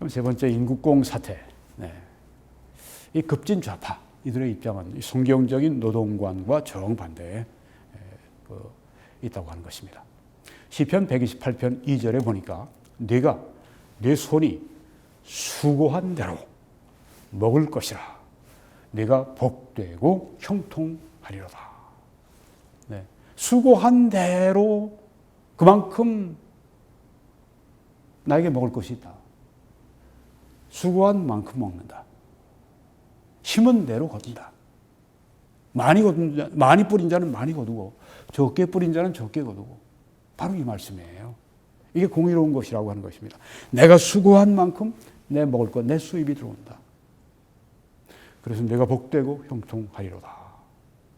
그럼 세 번째, 인국공 사태. 네. 이 급진 좌파 이들의 입장은 성경적인 노동관과 정반대에 있다고 하는 것입니다. 시편 128편 2절에 보니까 내 손이 수고한 대로 먹을 것이라. 내가 복되고 형통하리로다. 네. 수고한 대로 그만큼 나에게 먹을 것이 있다. 수고한 만큼 먹는다. 심은 대로 거둔다. 많이 뿌린 자는 많이 거두고 적게 뿌린 자는 적게 거두고, 바로 이 말씀이에요. 이게 공의로운 것이라고 하는 것입니다. 내가 수고한 만큼 내 먹을 것, 내 수입이 들어온다. 그래서 내가 복되고 형통하리로다.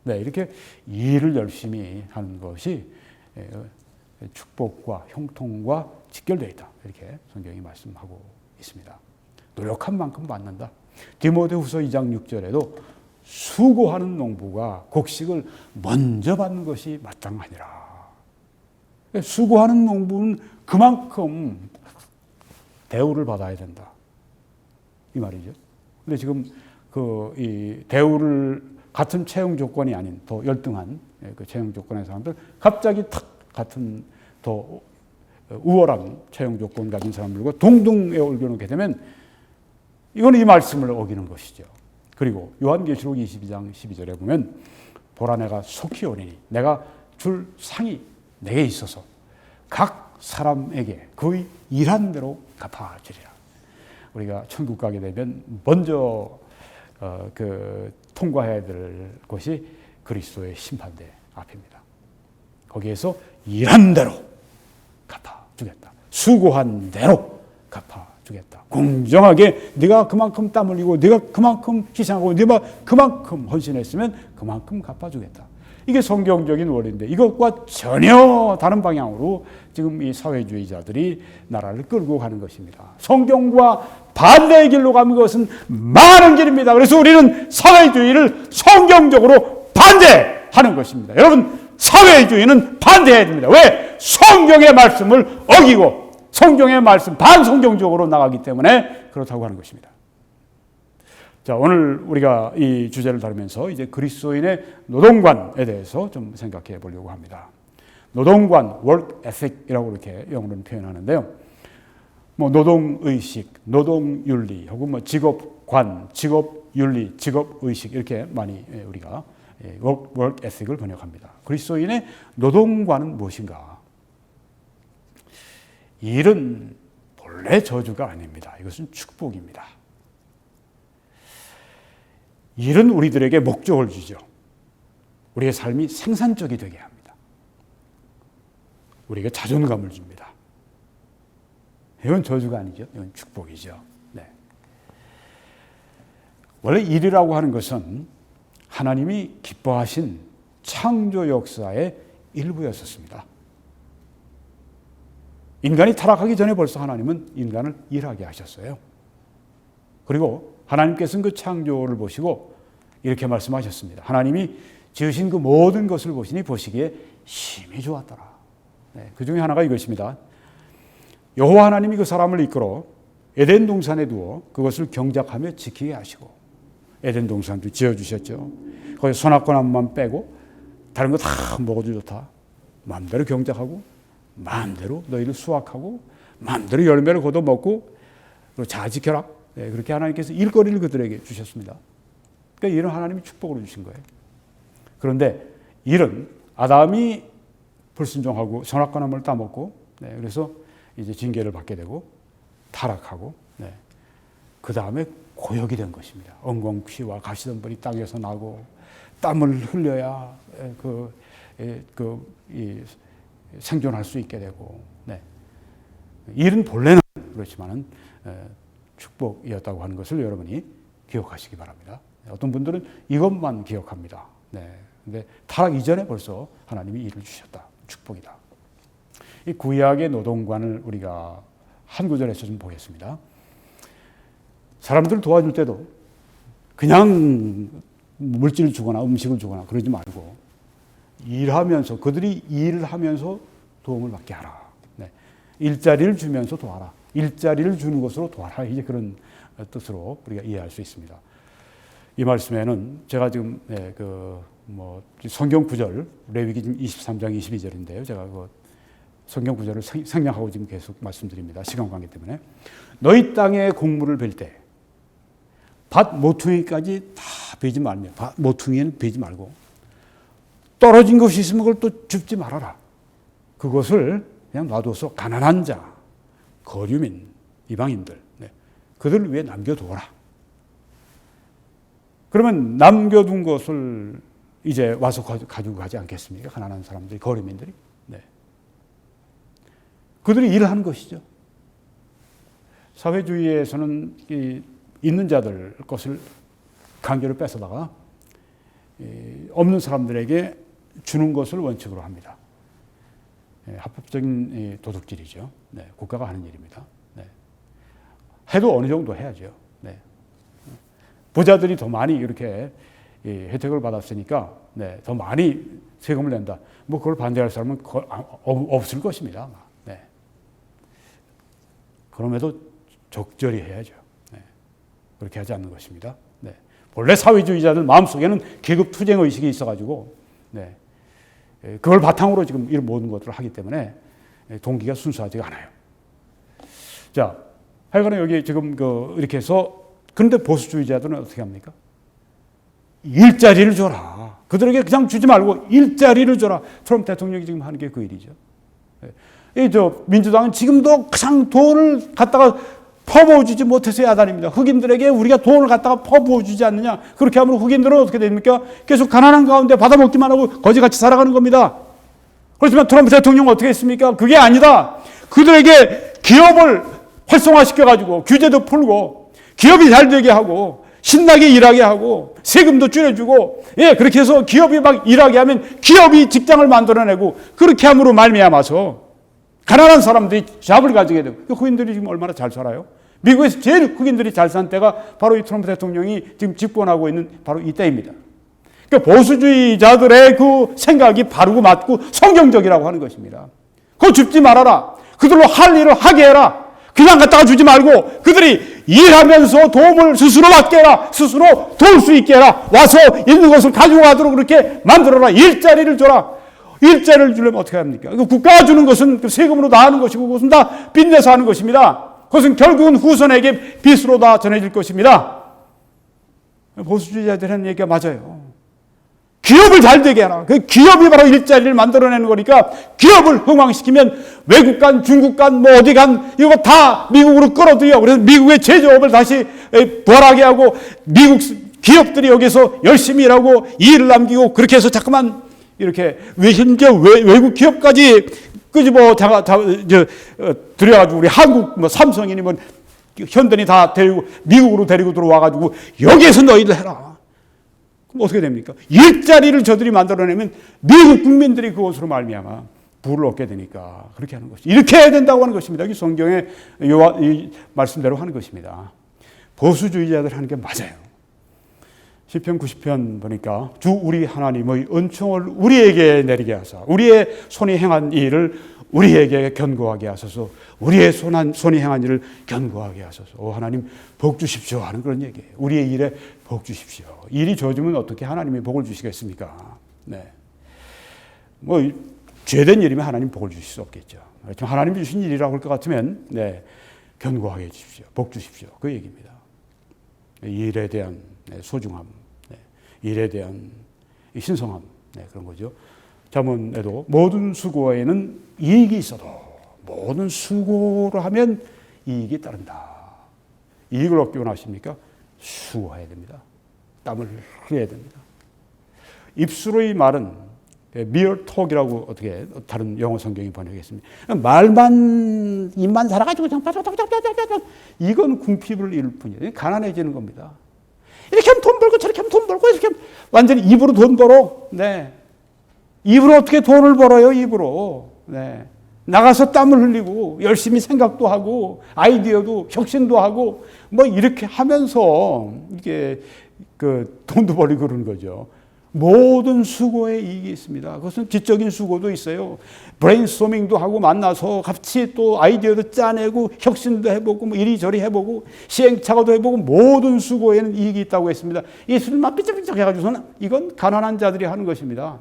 네, 이렇게 일을 열심히 하는 것이 축복과 형통과 직결되어 있다. 이렇게 성경이 말씀하고 있습니다. 노력한 만큼 받는다. 디모데후서 2장 6절에도 수고하는 농부가 곡식을 먼저 받는 것이 마땅하니라. 수고하는 농부는 그만큼 대우를 받아야 된다. 이 말이죠. 근데 지금 이 대우를 같은 채용 조건이 아닌 더 열등한 그 채용 조건의 사람들, 갑자기 탁 같은 더 우월한 채용 조건 가진 사람들과 동등에 올려놓게 되면 이건 이 말씀을 어기는 것이죠. 그리고 요한계시록 22장 12절에 보면 보라 내가 속히 오리니 내가 줄 상이 내게 있어서 각 사람에게 그의 일한 대로 갚아주리라. 우리가 천국 가게 되면 먼저 통과해야 될 것이 그리스도의 심판대 앞입니다. 거기에서 일한 대로 갚아주겠다. 수고한 대로 갚아주겠다. 공정하게 네가 그만큼 땀 흘리고 네가 그만큼 희생하고 네가 그만큼 헌신했으면 그만큼 갚아주겠다. 이게 성경적인 원리인데 이것과 전혀 다른 방향으로 지금 이 사회주의자들이 나라를 끌고 가는 것입니다. 성경과 반대의 길로 가는 것은 많은 길입니다. 그래서 우리는 사회주의를 성경적으로 반대하는 것입니다. 여러분, 사회주의는 반대해야 됩니다. 왜? 성경의 말씀을 어기고 성경의 말씀 반성경적으로 나가기 때문에 그렇다고 하는 것입니다. 자, 오늘 우리가 이 주제를 다루면서 이제 그리스도인의 노동관에 대해서 좀 생각해 보려고 합니다. 노동관, work ethic이라고 이렇게 영어로는 표현하는데요. 뭐 노동의식, 노동윤리, 혹은 뭐 직업관, 직업윤리, 직업의식 이렇게 많이 우리가 work ethic을 번역합니다. 그리스도인의 노동관은 무엇인가? 일은 본래 저주가 아닙니다. 이것은 축복입니다. 일은 우리들에게 목적을 주죠. 우리의 삶이 생산적이 되게 합니다. 우리에게 자존감을 줍니다. 이건 저주가 아니죠. 이건 축복이죠. 네. 원래 일이라고 하는 것은 하나님이 기뻐하신 창조 역사의 일부였었습니다. 인간이 타락하기 전에 벌써 하나님은 인간을 일하게 하셨어요. 그리고 하나님께서는 그 창조를 보시고 이렇게 말씀하셨습니다. 하나님이 지으신 그 모든 것을 보시기에 심히 좋았더라. 네, 그 중에 하나가 이것입니다. 여호와 하나님이 그 사람을 이끌어 에덴 동산에 두어 그것을 경작하며 지키게 하시고, 에덴 동산도 지어주셨죠. 거기 선악과 나무만 빼고 다른 거 다 먹어도 좋다. 마음대로 경작하고 마음대로 너희를 수확하고 마음대로 열매를 거둬 먹고 그리고 잘 지켜라. 네, 그렇게 하나님께서 일거리를 그들에게 주셨습니다. 그러니까 일은 하나님이 축복으로 주신 거예요. 그런데 일은 아담이 불순종하고 선악과 나무를 따먹고, 네, 그래서 이제 징계를 받게 되고 타락하고, 네, 그 다음에 고역이 된 것입니다. 엉겅퀴와 가시덤불이 땅에서 나고 땀을 흘려야 생존할 수 있게 되고, 네. 일은 본래는 그렇지만은 축복이었다고 하는 것을 여러분이 기억하시기 바랍니다. 어떤 분들은 이것만 기억합니다. 네. 근데 타락 이전에 벌써 하나님이 일을 주셨다. 축복이다. 이 구약의 노동관을 우리가 한 구절에서 좀 보겠습니다. 사람들을 도와줄 때도 그냥 물질을 주거나 음식을 주거나 그러지 말고 일하면서, 그들이 일을 하면서 도움을 받게 하라. 네. 일자리를 주면서 도와라. 일자리를 주는 것으로 도와라. 이제 그런 뜻으로 우리가 이해할 수 있습니다. 이 말씀에는 제가 지금 성경 구절 레위기 23장 22절인데요. 제가 그 성경 구절을 생략하고 지금 계속 말씀드립니다. 시간 관계 때문에. 너희 땅에 곡물을 벨 때 밭 모퉁이까지 다 베지 말며, 모퉁이는 베지 말고 떨어진 것이 있으면 그걸 또 줍지 말아라. 그것을 그냥 놔둬서 가난한 자, 거류민, 이방인들, 그들을 위해 남겨두어라. 그러면 남겨둔 것을 이제 와서 가지고 가지 않겠습니까? 가난한 사람들이, 거류민들이. 그들이 일을 하는 것이죠. 사회주의에서는 있는 자들 것을 강제로 뺏어다가 없는 사람들에게 주는 것을 원칙으로 합니다. 합법적인 도둑질이죠. 국가가 하는 일입니다. 해도 어느 정도 해야죠. 부자들이 더 많이 이렇게 혜택을 받았으니까 더 많이 세금을 낸다. 뭐 그걸 반대할 사람은 없을 것입니다. 그럼에도 적절히 해야죠. 그렇게 하지 않는 것입니다. 본래 사회주의자들 마음속에는 계급 투쟁 의식이 있어가지고 그걸 바탕으로 지금 이런 모든 것들을 하기 때문에 동기가 순수하지가 않아요. 자, 하여간에 여기 지금 이렇게 해서 그런데 보수주의자들은 어떻게 합니까? 일자리를 줘라. 그들에게 그냥 주지 말고 일자리를 줘라. 트럼프 대통령이 지금 하는 게 그 일이죠. 민주당은 지금도 그냥 돈을 갖다가 퍼부어주지 못해서 야단입니다. 흑인들에게 우리가 돈을 갖다가 퍼부어주지 않느냐. 그렇게 하면 흑인들은 어떻게 됩니까? 계속 가난한 가운데 받아먹기만 하고 거지같이 살아가는 겁니다. 그렇지만 트럼프 대통령은 어떻게 했습니까? 그게 아니다. 그들에게 기업을 활성화시켜가지고 규제도 풀고 기업이 잘 되게 하고 신나게 일하게 하고 세금도 줄여주고 그렇게 해서 기업이 막 일하게 하면 기업이 직장을 만들어내고 그렇게 함으로 말미암아서 가난한 사람들이 잡을 가지게 되고 흑인들이 지금 얼마나 잘 살아요? 미국에서 제일 흑인들이 잘 사는 때가 바로 이 트럼프 대통령이 지금 집권하고 있는 바로 이때입니다. 그러니까 보수주의자들의 그 생각이 바르고 맞고 성경적이라고 하는 것입니다. 그거 줍지 말아라. 그들로 할 일을 하게 해라. 그냥 갖다가 주지 말고 그들이 일하면서 도움을 스스로 받게 해라. 스스로 도울 수 있게 해라. 와서 있는 것을 가지고 가도록 그렇게 만들어라. 일자리를 줘라. 일자리를 주려면 어떻게 합니까? 국가가 주는 것은 세금으로 다 하는 것이고 그것은 다 빚내서 하는 것입니다. 그것은 결국은 후손에게 빚으로 다 전해질 것입니다. 보수주의자들이 하는 얘기가 맞아요. 기업을 잘 되게 하라. 그 기업이 바로 일자리를 만들어내는 거니까 기업을 흥왕시키면 외국 간, 중국 간, 뭐 어디 간 이거 다 미국으로 끌어들여. 그래서 미국의 제조업을 다시 부활하게 하고 미국 기업들이 여기서 열심히 일하고 일을 남기고 그렇게 해서 자꾸만 이렇게 현재 외국 기업까지 끄집어 들여가지고 우리 한국 뭐 삼성이니 뭐 현대니 다 데리고 미국으로 데리고 들어와가지고 여기에서 너희들 해라. 그럼 어떻게 됩니까? 일자리를 저들이 만들어내면 미국 국민들이 그것으로 말미암아 부를 얻게 되니까 그렇게 하는 것이 이렇게 해야 된다고 하는 것입니다. 이 성경의 이 말씀대로 하는 것입니다. 보수주의자들 하는 게 맞아요. 시편 90편 보니까 주 우리 하나님의 은총을 우리에게 내리게 하사 우리의 손이 행한 일을 우리에게 견고하게 하소서. 우리의 손이 행한 일을 견고하게 하소서. 오 하나님 복 주십시오 하는 그런 얘기예요. 우리의 일에 복 주십시오. 일이 좋아지면 어떻게 하나님이 복을 주시겠습니까? 뭐 죄된 일이면 하나님 복을 주실 수 없겠죠. 그렇지만 하나님이 주신 일이라고 할 것 같으면 견고하게 해주십시오. 복 주십시오. 그 얘기입니다. 일에 대한 소중함, 일에 대한 신성함, 그런 거죠. 잠언에도 모든 수고에는 이익이 있어도 모든 수고로 하면 이익이 따른다. 이익을 얻기 원하십니까? 수고해야 됩니다. 땀을 흘려야 됩니다. 입술의 말은 mere talk이라고 어떻게 다른 영어 성경이 번역했습니다. 말만 입만 살아가지고 그냥 이건 궁핍을 이룰 뿐이에요. 가난해지는 겁니다. 이렇게 하면 돈 벌고 저렇게 하면 돈 벌고 이렇게 하면 완전히 입으로 돈 벌어. 입으로 어떻게 돈을 벌어요? 입으로. 나가서 땀을 흘리고 열심히 생각도 하고 아이디어도 혁신도 하고 뭐 이렇게 하면서 이게 그 돈도 벌리고 그러는 거죠. 모든 수고에 이익이 있습니다. 그것은 지적인 수고도 있어요. 브레인스토밍도 하고 만나서 같이 또 아이디어도 짜내고 혁신도 해보고 뭐 이리저리 해보고 시행착오도 해보고 모든 수고에는 이익이 있다고 했습니다. 이 술만 삐쩍삐쩍 해가지고서는 이건 가난한 자들이 하는 것입니다.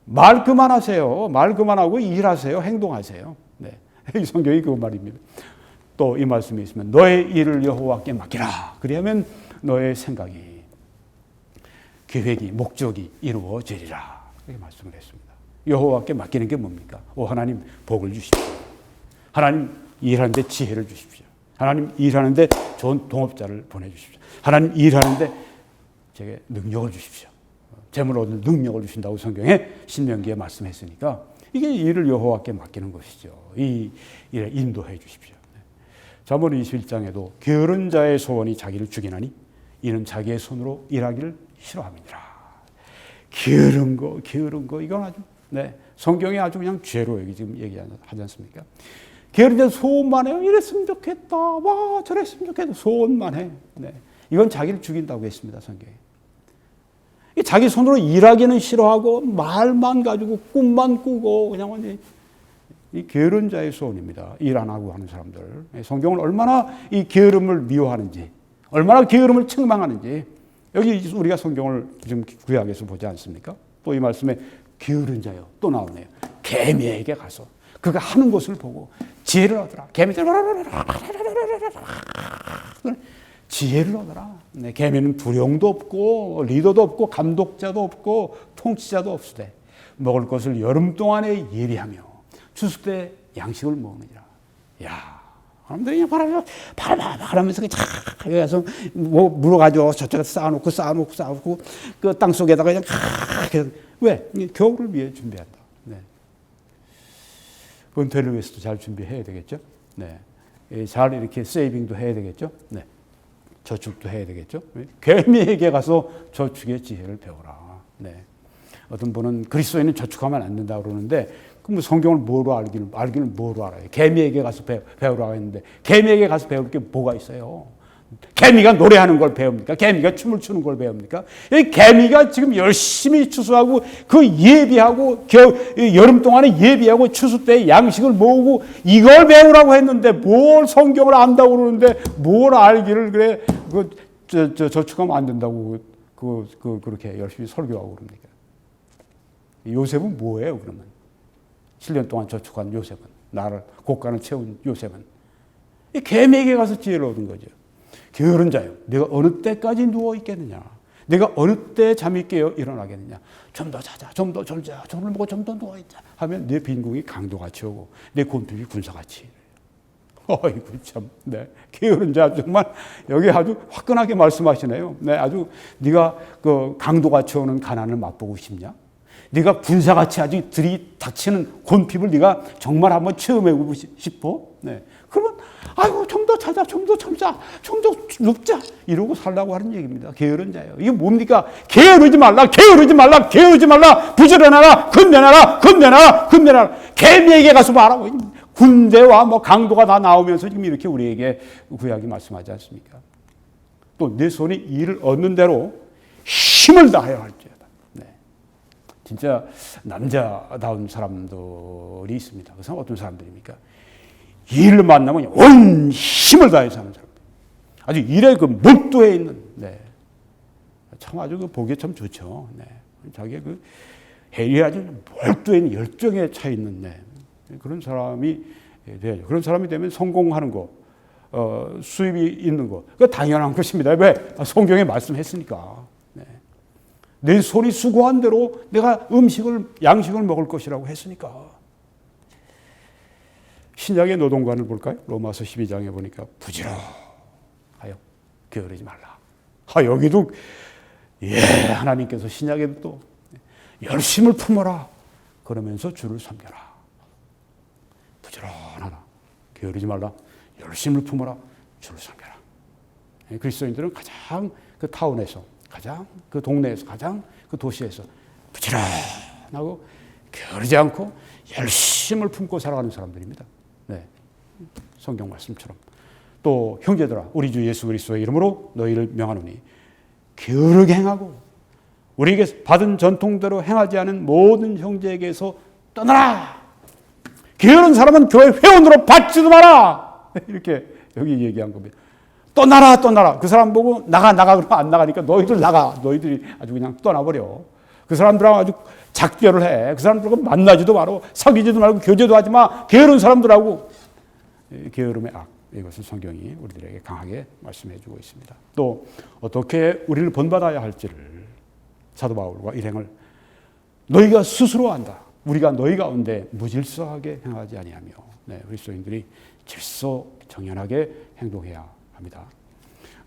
말 그만하세요. 말 그만하고 일하세요. 행동하세요. 네. 이 성경이 그 말입니다. 또 이 말씀이 있으면 너의 일을 여호와께 맡기라. 그리하면 너의 생각이 계획이 목적이 이루어지리라. 이렇게 말씀을 했습니다. 여호와께 맡기는 게 뭡니까? 하나님 복을 주십시오. 하나님 일하는데 지혜를 주십시오. 하나님 일하는데 좋은 동업자를 보내주십시오. 하나님 일하는데 제게 능력을 주십시오. 재물 얻을 능력을 주신다고 성경에 신명기에 말씀했으니까 이게 일을 여호와께 맡기는 것이죠. 이 일에 인도해 주십시오. 잠언 21장에도 게으른 자의 소원이 자기를 죽이나니 이는 자기의 손으로 일하기를 싫어함이니라. 게으른 거 이건 아주 성경에 아주 그냥 죄로 여기 지금 얘기하지 않습니까? 게으른 자 소원만 해요. 이랬으면 좋겠다. 와 저랬으면 좋겠다. 소원만 해. 이건 자기를 죽인다고 했습니다. 성경에. 자기 손으로 일하기는 싫어하고 말만 가지고 꿈만 꾸고 그냥 완전히 이 게으른 자의 소원입니다. 일 안 하고 하는 사람들. 성경은 얼마나 이 게으름을 미워하는지, 얼마나 게으름을 책망하는지. 여기 우리가 성경을 지금 구약에서 보지 않습니까? 또 이 말씀에 게으른 자요 또 나오네요. 개미에게 가서 그가 하는 것을 보고 지혜를 얻으라. 개미들 지혜를 얻어라. 개미는 두령도 없고 리더도 없고 감독자도 없고 통치자도 없으되 먹을 것을 여름 동안에 예리하며 추수 때 양식을 먹느니라. 야, 사람들이 그냥 바라면서 여기 가서 뭐 물어가지고 저쪽에 쌓아놓고 그 땅 속에다가 그냥 왜? 겨울을 위해 준비한다. 은퇴를 위해서도 잘 준비해야 되겠죠. 잘 이렇게 세이빙도 해야 되겠죠. 저축도 해야 되겠죠. 개미에게 가서 저축의 지혜를 배워라. 어떤 분은 그리스도인은 저축하면 안 된다 그러는데 그럼 성경을 뭐로 알기는 뭐로 알아요? 개미에게 가서 배우라고 했는데 개미에게 가서 배울 게 뭐가 있어요? 개미가 노래하는 걸 배웁니까? 개미가 춤을 추는 걸 배웁니까? 이 개미가 지금 열심히 추수하고 그 예비하고 여름 동안에 예비하고 추수 때 양식을 모으고 이걸 배우라고 했는데 뭘 성경을 안다고 그러는데 뭘 알기를 그래 저축하면 안 된다고 그렇게 열심히 설교하고 그럽니까? 요셉은 뭐예요 그러면? 7년 동안 저축한 요셉은 나를 곳간을 채운 요셉은 이 개미에게 가서 지혜를 얻은 거죠. 게으른 자요. 내가 어느 때까지 누워 있겠느냐? 내가 어느 때 잠이 깨어 일어나겠느냐? 좀 더 자자, 좀 더 졸자, 좀을 먹고 좀 더 누워 있자 하면 내 빈궁이 강도같이 오고 내 곤핍이 군사같이. 어이구 참, 게으른 자 정말 여기 아주 화끈하게 말씀하시네요. 아주 네가 그 강도같이 오는 가난을 맛보고 싶냐? 네가 군사같이 아주 들이닥치는 곤핍을 네가 정말 한번 체험해보고 싶어? 그러면 아이고 좀 더 자자, 좀 더 참자, 좀 더 눕자 이러고 살라고 하는 얘기입니다. 게으른 자예요. 이게 뭡니까? 게으르지 말라, 게으르지 말라, 게으르지 말라, 부지런하라, 근면하라. 개미에게 가서 말하고 군대와 뭐 강도가 다 나오면서 지금 이렇게 우리에게 구약이 말씀하지 않습니까? 또 내 손이 일을 얻는 대로 힘을 다하여 할지어다. 진짜 남자다운 사람들이 있습니다. 그 사람 어떤 사람들입니까? 일을 만나면 온 힘을 다해서 하는 사람들. 아주 일에 그 몰두해 있는, 참 아주 그 보기 참 좋죠. 자기의 그 일에 아주 몰두해 있는 열정에 차 있는, 그런 사람이 돼야죠. 그런 사람이 되면 성공하는 거, 수입이 있는 거, 그 당연한 것입니다. 왜? 성경에 말씀했으니까. 내 손이 수고한 대로 내가 양식을 먹을 것이라고 했으니까. 신약의 노동관을 볼까요? 로마서 12장에 보니까 부지런하여 게으르지 말라. 여기도 하나님께서 신약에도 또 열심을 품어라 그러면서 주를 섬겨라. 부지런하라. 게으르지 말라. 열심을 품어라. 주를 섬겨라. 그리스도인들은 가장 그 타운에서 가장 그 동네에서 가장 그 도시에서 부지런하고 게으르지 않고 열심을 품고 살아가는 사람들입니다. 성경 말씀처럼. 또 형제들아 우리 주 예수 그리스도의 이름으로 너희를 명하노니 게으르게 행하고 우리에게 받은 전통대로 행하지 않은 모든 형제에게서 떠나라. 게으른 사람은 교회 회원으로 받지도 마라. 이렇게 여기 얘기한 겁니다. 떠나라, 떠나라. 그 사람 보고 나가 그러면 안 나가니까 너희들 나가. 너희들이 아주 그냥 떠나버려. 그 사람들하고 아주 작별을 해. 그 사람들하고 만나지도 마라. 사귀지도 말고 교제도 하지 마. 게으른 사람들하고. 게으름의 악. 이것을 성경이 우리들에게 강하게 말씀해 주고 있습니다. 또 어떻게 우리를 본받아야 할지를 사도 바울과 일행을 너희가 스스로 안다. 우리가 너희 가운데 무질서하게 행하지 아니하며 그리스도인들이 질서 정연하게 행동해야 합니다.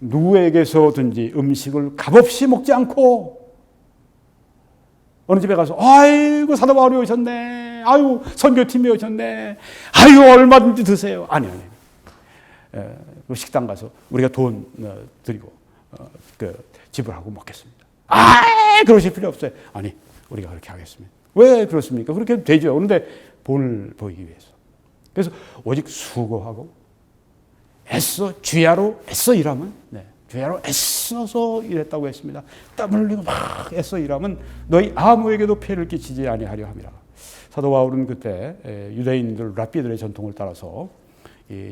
누구에게서든지 음식을 값없이 먹지 않고 어느 집에 가서 아이고 사도 바울이 오셨네. 아이고 선교팀이 오셨네. 아이고 얼마든지 드세요. 아니. 식당 가서 우리가 돈 드리고 지불하고 먹겠습니다. 그러실 필요 없어요. 아니, 우리가 그렇게 하겠습니다. 왜 그렇습니까? 그렇게 해도 되죠. 그런데 본을 보이기 위해서. 그래서 오직 수고하고 애써 주야로 애써 일하면 주야로 애써서 일했다고 했습니다. 땀 흘리고 막 애써 일하면 너희 아무에게도 폐를 끼치지 아니하려 함이라. 사도 바울은 그때 유대인들 랍비들의 전통을 따라서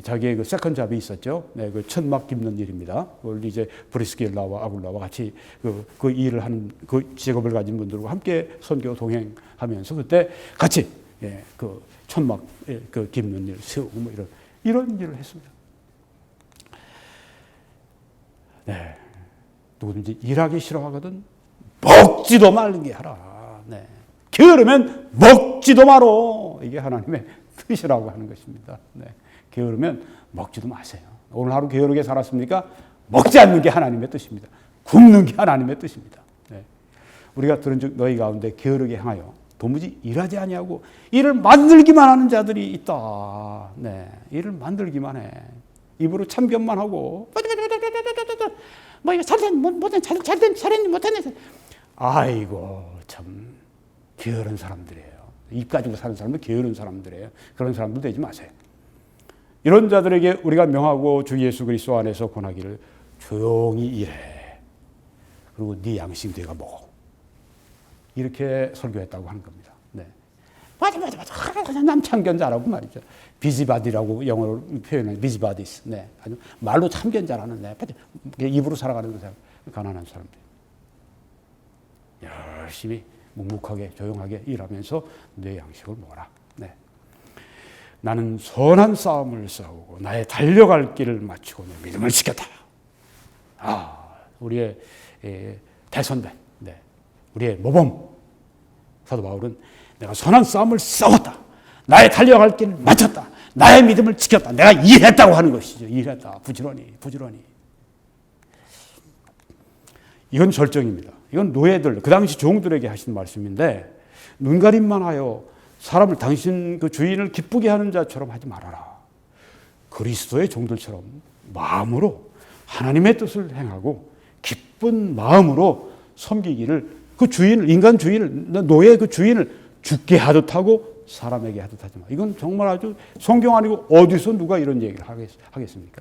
자기의 그 세컨 잡이 있었죠. 그 천막 깁는 일입니다. 그걸 이제 브리스길라와 아굴라와 같이 그 일을 하는 그 직업을 가진 분들과 함께 선교 동행하면서 그때 같이 그 천막 그 깁는 일, 세우고 뭐 이런 일을 했습니다. 누구든지 일하기 싫어하거든 먹지도 말게 하라. 게으르면 먹지도 마로. 이게 하나님의 뜻이라고 하는 것입니다. 게으르면 먹지도 마세요. 오늘 하루 게으르게 살았습니까? 먹지 않는 게 하나님의 뜻입니다. 굶는 게 하나님의 뜻입니다. 우리가 들은즉 너희 가운데 게으르게 행하여 도무지 일하지 아니하고 일을 만들기만 하는 자들이 있다. 일을 만들기만 해. 입으로 참견만 하고 뭐 이거 잘된 못했네. 아이고 참 게으른 사람들이에요. 입 가지고 사는 사람은 게으른 사람들이에요. 그런 사람들 되지 마세요. 이런 자들에게 우리가 명하고 주 예수 그리스도 안에서 권하기를 조용히 일해. 그리고 네 양식 네가 먹어. 이렇게 설교했다고 하는 겁니다. 맞아. 남 참견자라고 말이죠. 비지바디라고 영어로 표현해. 비지바디스. 아주 말로 참견자라는 입으로 살아가는 사람, 가난한 사람들. 열심히 묵묵하게 조용하게 일하면서 내 양식을 먹어라. 나는 선한 싸움을 싸우고 나의 달려갈 길을 마치고 내 믿음을 지켰다. 우리의 대선배, 우리의 모범 사도 바울은 내가 선한 싸움을 싸웠다. 나의 달려갈 길을 마쳤다. 나의 믿음을 지켰다. 내가 일했다고 하는 것이죠. 일했다. 부지런히. 이건 절정입니다. 이건 노예들, 그 당시 종들에게 하신 말씀인데 눈가림만 하여 사람을 당신 그 주인을 기쁘게 하는 자처럼 하지 말아라. 그리스도의 종들처럼 마음으로 하나님의 뜻을 행하고 기쁜 마음으로 섬기기를 그 주인을 인간 주인을 노예 그 주인을 죽게 하듯 하고 사람에게 하듯 하지 마. 이건 정말 아주 성경 아니고 어디서 누가 이런 얘기를 하겠습니까?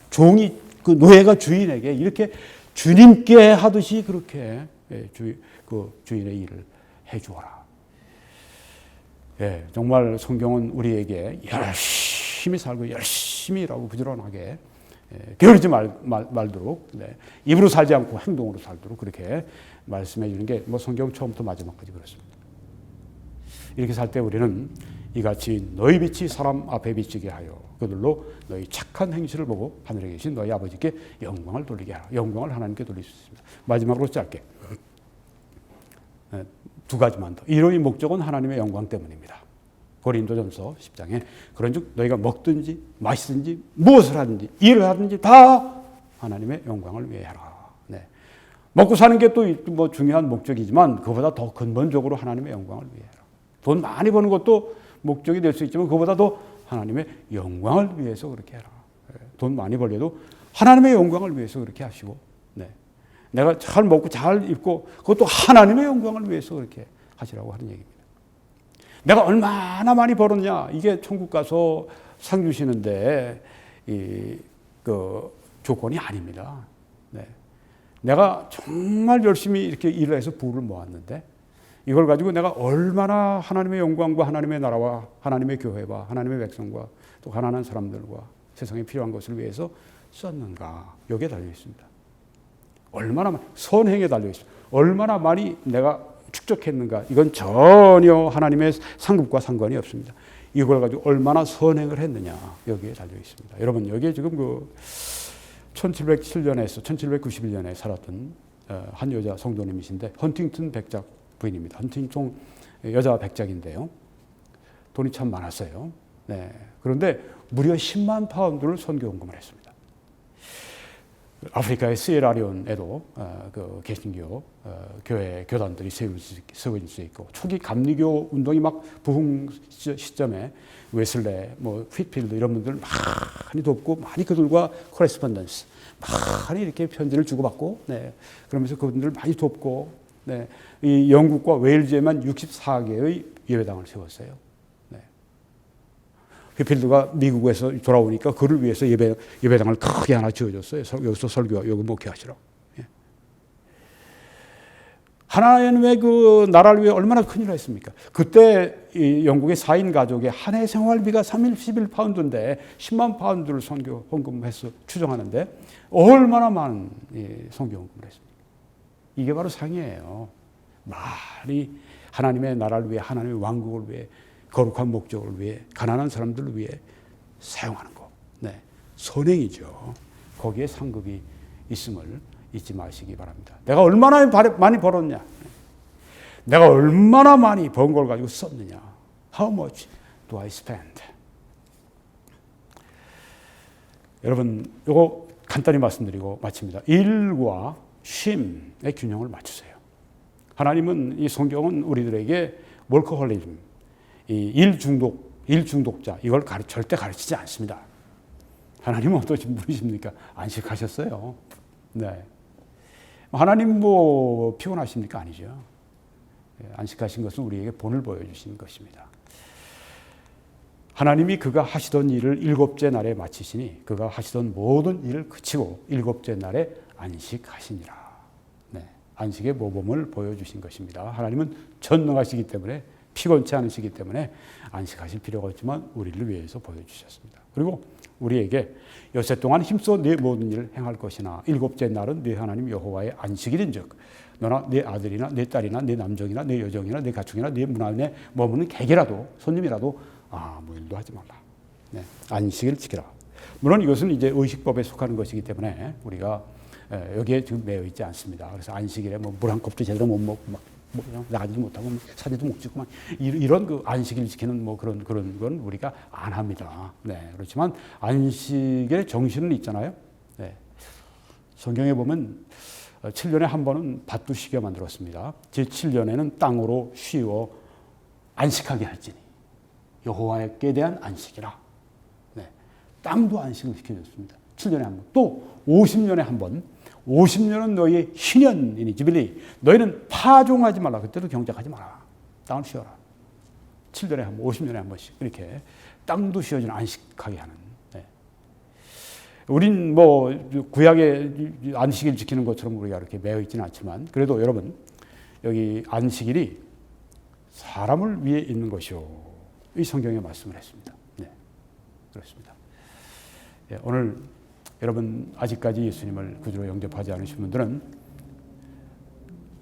종이 그 노예가 주인에게 이렇게 주님께 하듯이 그렇게 그 주인의 일을 해주어라. 정말 성경은 우리에게 열심히 살고 열심히 일하고 부지런하게 게으르지 말도록 입으로 살지 않고 행동으로 살도록 그렇게 말씀해 주는 게 뭐 성경 처음부터 마지막까지 그렇습니다. 이렇게 살 때 우리는 이같이 너희 빛이 사람 앞에 비치게 하여 그들로 너희 착한 행실을 보고 하늘에 계신 너희 아버지께 영광을 돌리게 하라. 영광을 하나님께 돌릴 수 있습니다. 마지막으로 짧게 두 가지만 더. 이로의 목적은 하나님의 영광 때문입니다. 고린도전서 10장에 그런즉 너희가 먹든지 마시든지 무엇을 하든지 일을 하든지 다 하나님의 영광을 위해 하라. 먹고 사는 게 또 뭐 중요한 목적이지만 그보다 더 근본적으로 하나님의 영광을 위해 하라. 돈 많이 버는 것도 목적이 될 수 있지만 그보다 더 하나님의 영광을 위해서 그렇게 해라. 돈 많이 벌려도 하나님의 영광을 위해서 그렇게 하시고 내가 잘 먹고 잘 입고 그것도 하나님의 영광을 위해서 그렇게 하시라고 하는 얘기입니다. 내가 얼마나 많이 벌었냐 이게 천국 가서 상 주시는데 그 조건이 아닙니다. 내가 정말 열심히 이렇게 일을 해서 부를 모았는데 이걸 가지고 내가 얼마나 하나님의 영광과 하나님의 나라와 하나님의 교회와 하나님의 백성과 또 가난한 사람들과 세상에 필요한 것을 위해서 썼는가. 여기에 달려 있습니다. 얼마나 선행에 달려 있습니다. 얼마나 많이 내가 축적했는가. 이건 전혀 하나님의 상급과 상관이 없습니다. 이걸 가지고 얼마나 선행을 했느냐. 여기에 달려 있습니다. 여러분 여기에 지금 그 1707년에서 1791년에 살았던 한 여자 성도님이신데 헌팅턴 백작 부인입니다. 헌팅턴 여자 백작인데요. 돈이 참 많았어요. 네. 그런데 무려 10만 파운드를 선교 헌금을 했습니다. 아프리카의 시에라리온에도 그 개신교 교회 교단들이 세워질 수 있고 초기 감리교 운동이 막 부흥 시점에 웨슬레, 뭐 휘필드 이런 분들 많이 돕고 많이 그들과 코레스폰던스 많이 이렇게 편지를 주고받고 네. 그러면서 그분들 많이 돕고 네. 이 영국과 웨일즈에만 64개의 예배당을 세웠어요. 휘필드가 미국에서 돌아오니까 그를 위해서 예배당을 크게 하나 지어줬어요. 여기서 설교, 여기 목회하시라고. 예. 하나님의 그 나라를 위해 얼마나 큰일을 했습니까? 그때 이 영국의 4인 가족의 한 해 생활비가 31파운드인데 10만 파운드를 선교 헌금해서 추정하는데 얼마나 많은 선교 헌금을 했습니까? 이게 바로 상이에요. 많이 하나님의 나라를 위해 하나님의 왕국을 위해 거룩한 목적을 위해 가난한 사람들을 위해 사용하는 것. 네. 선행이죠. 거기에 상급이 있음을 잊지 마시기 바랍니다. 내가 얼마나 많이 벌었냐. 내가 얼마나 많이 번 걸 가지고 썼느냐. How much do I spend? 여러분 이거 간단히 말씀드리고 마칩니다. 일과 쉼의 균형을 맞추세요. 하나님은 이 성경은 우리들에게 월커홀리즘 이 일중독자 이걸 절대 가르치지 않습니다. 하나님은 어떠신 분이십니까? 안식하셨어요. 네. 하나님 뭐 피곤하십니까? 아니죠. 안식하신 것은 우리에게 본을 보여주신 것입니다. 하나님이 그가 하시던 일을 7째 날에 마치시니 그가 하시던 모든 일을 그치고 7째 날에 안식하시니라. 네. 안식의 모범을 보여주신 것입니다. 하나님은 전능하시기 때문에 피곤치 않으시기 때문에 안식하실 필요가 없지만 우리를 위해서 보여주셨습니다. 그리고 우리에게 여세 동안 힘써 네 모든 일을 행할 것이나 7째 날은 네 하나님 여호와의 안식일인즉 너나 네 아들이나 네 딸이나 네 남종이나 네 여종이나 네 가축이나 네 문 안에 머무는 객이라도 손님이라도 아무 일도 하지 말라. 네, 안식일 지키라. 물론 이것은 이제 의식법에 속하는 것이기 때문에 우리가 여기에 지금 매여 있지 않습니다. 그래서 안식일에 뭐 물 한 컵도 제대로 못 먹고 막 나가지도 못하고 사진도 못 찍고 막 이런 그 안식일 지키는 뭐 그런 건 우리가 안 합니다. 네, 그렇지만 안식의 정신은 있잖아요. 네. 성경에 보면 7년에 한 번은 밭도 쉬게 만들었습니다. 제 7년에는 땅으로 쉬어 안식하게 할지니 여호와께 대한 안식이라. 네. 땅도 안식을 시켜줬습니다. 7년에 한 번. 또 50년에 한 번. 50년은 너희의 희년이니 주빌리. 너희는 파종하지 말라. 그때도 경작하지 마라. 땅을 쉬어라. 7년에 한 번, 50년에 한 번씩 이렇게 땅도 쉬어주는 안식하게 하는. 네. 우린 뭐 구약의 안식일 지키는 것처럼 우리가 이렇게 매여 있지는 않지만 그래도 여러분 여기 안식일이 사람을 위해 있는 것이요. 이 성경에 말씀을 했습니다. 네, 그렇습니다. 네, 오늘 여러분 아직까지 예수님을 구주로 영접하지 않으신 분들은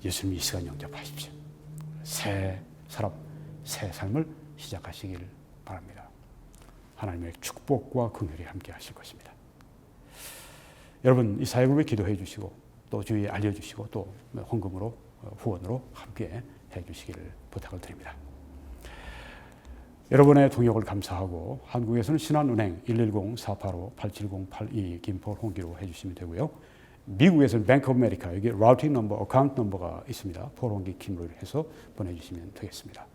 예수님 이 시간 영접하십시오. 새 사람, 새 삶을 시작하시길 바랍니다. 하나님의 축복과 긍휼이 함께 하실 것입니다. 여러분 이 사역을 기도해 주시고 또 주위에 알려주시고 또 헌금으로 후원으로 함께 해주시기를 부탁을 드립니다. 여러분의 동역을 감사하고 한국에서는 신한은행 110-485-87082 김포 홍기로 해주시면 되고요. 미국에서는 뱅크 오브 아메리카 여기 라우팅 넘버, 어카운트 넘버가 있습니다. 포롱기 킴으로 해서 보내주시면 되겠습니다.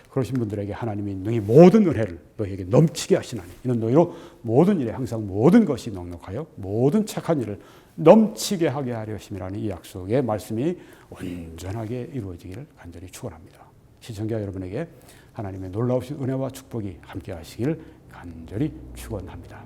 그러신 분들에게 하나님이 능히 모든 은혜를 너희에게 넘치게 하시나니 이는 너희로 모든 일에 항상 모든 것이 넉넉하여 모든 착한 일을 넘치게 하게 하려 하심이라는 이 약속의 말씀이 온전하게 이루어지기를 간절히 축원합니다. 시청자 여러분에게 하나님의 놀라우신 은혜와 축복이 함께 하시길 간절히 축원합니다.